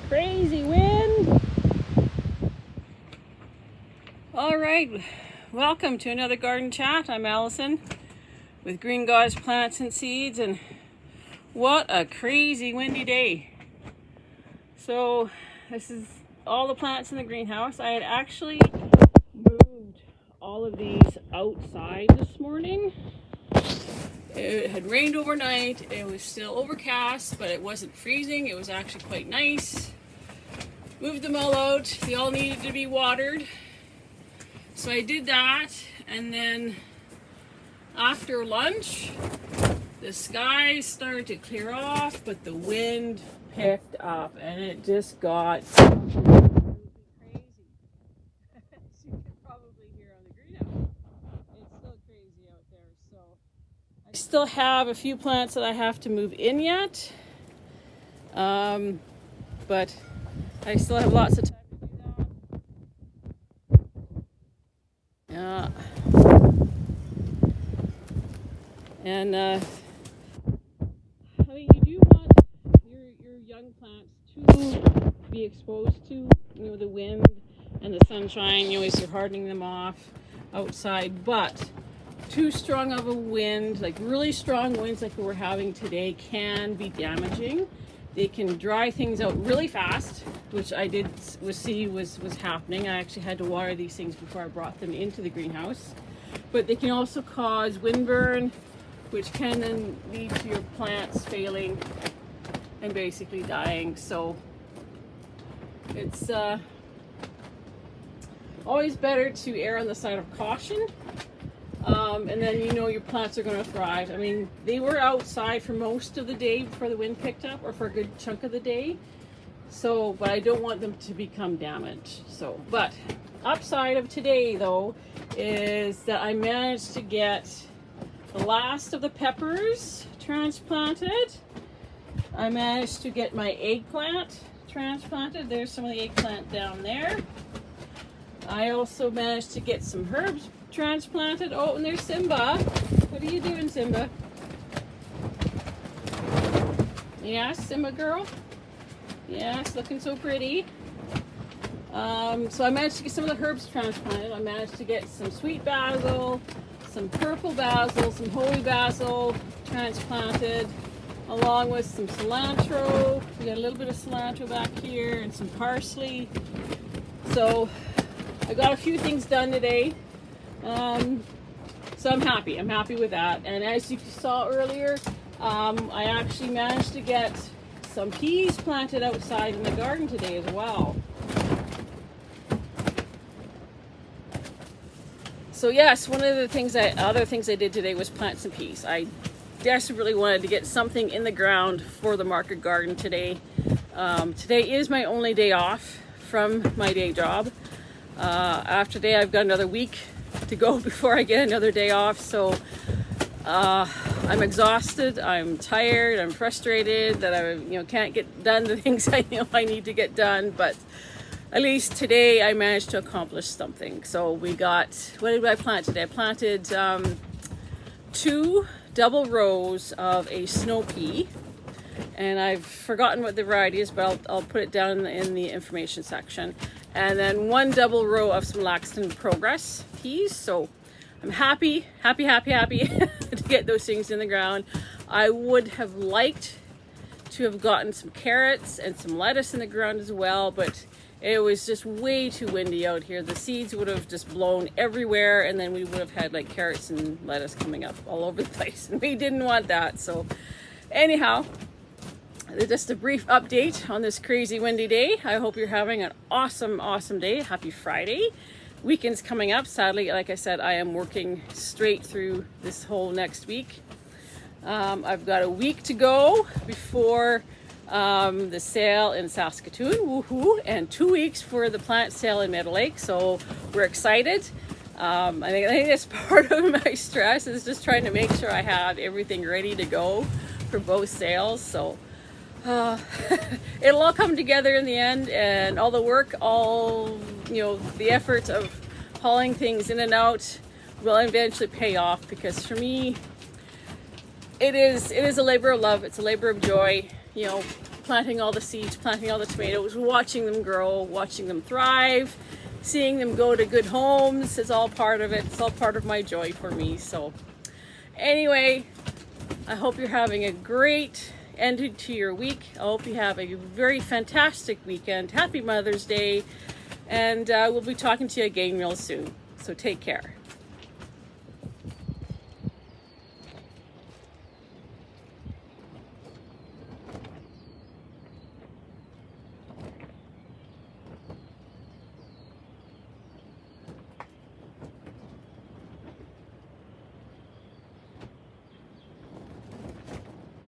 Crazy wind. All right, welcome to another garden chat. I'm Allison with Green Goddess Plants and Seeds, and what a crazy windy day. So this is all the plants in the greenhouse. I had actually moved all of these outside this morning. It had rained overnight. It was still overcast, but it wasn't freezing. It was actually quite nice. Moved them all out. They all needed to be watered. So I did that, and then after lunch, the sky started to clear off, but the wind picked up, and it just got crazy. As you can probably hear on the greenhouse, it's still crazy out there. So I still have a few plants that I have to move in yet, but I still have lots of time to do that. Yeah. And I mean, you do want your young plants to be exposed to, the wind and the sunshine, as you're hardening them off outside. But too strong of a wind, like really strong winds like we're having today, can be damaging. They can dry things out really fast, which I did see was happening. I actually had to water these things before I brought them into the greenhouse. But they can also cause windburn, which can then lead to your plants failing and basically dying. So it's always better to err on the side of caution. And then your plants are going to thrive. I mean, they were outside for most of the day before the wind picked up, or for a good chunk of the day. So, but I don't want them to become damaged. So, but upside of today though is that I managed to get the last of the peppers transplanted. I managed to get my eggplant transplanted. There's some of the eggplant down there. I also managed to get some herbs transplanted. Oh, and there's Simba. What are you doing, Simba? Yes, Simba girl? Yes, looking so pretty. So I managed to get some of the herbs transplanted. I managed to get some sweet basil, some purple basil, some holy basil transplanted, along with some cilantro. We got a little bit of cilantro back here and some parsley. So I got a few things done today. So I'm happy. I'm happy with that. And as you saw earlier, I actually managed to get some peas planted outside in the garden today as well. So yes, one of the other things I did today was plant some peas. I desperately wanted to get something in the ground for the market garden today. Today is my only day off from my day job. After today, I've got another week to go before I get another day off. So I'm exhausted, I'm tired, I'm frustrated that I can't get done the things I know I need to get done, but at least today I managed to accomplish something. So we got, what did I plant today? I planted 2 double rows of a snow pea, and I've forgotten what the variety is, but I'll put it down in the information section. And then 1 double row of some Laxton Progress peas. So I'm happy to get those things in the ground. I would have liked to have gotten some carrots and some lettuce in the ground as well, but it was just way too windy out here. The seeds would have just blown everywhere, and then we would have had like carrots and lettuce coming up all over the place, and we didn't want that. So anyhow, just a brief update on this crazy windy day. I hope you're having an awesome day. Happy Friday. Weekend's coming up. Sadly, like I said, I am working straight through this whole next week. I've got a week to go before the sale in Saskatoon, woohoo, and 2 weeks for the plant sale in Meadow Lake. So we're excited. I think that's part of my stress, is just trying to make sure I have everything ready to go for both sales. So it'll all come together in the end, and all the work, the effort of hauling things in and out will eventually pay off, because for me, it is a labor of love. It's a labor of joy. planting all the seeds, planting all the tomatoes, watching them grow, watching them thrive, seeing them go to good homes is all part of it. It's all part of my joy for me. So anyway, I hope you're having a great end to your week. I hope you have a very fantastic weekend. Happy Mother's Day. And we'll be talking to you again real soon. So take care.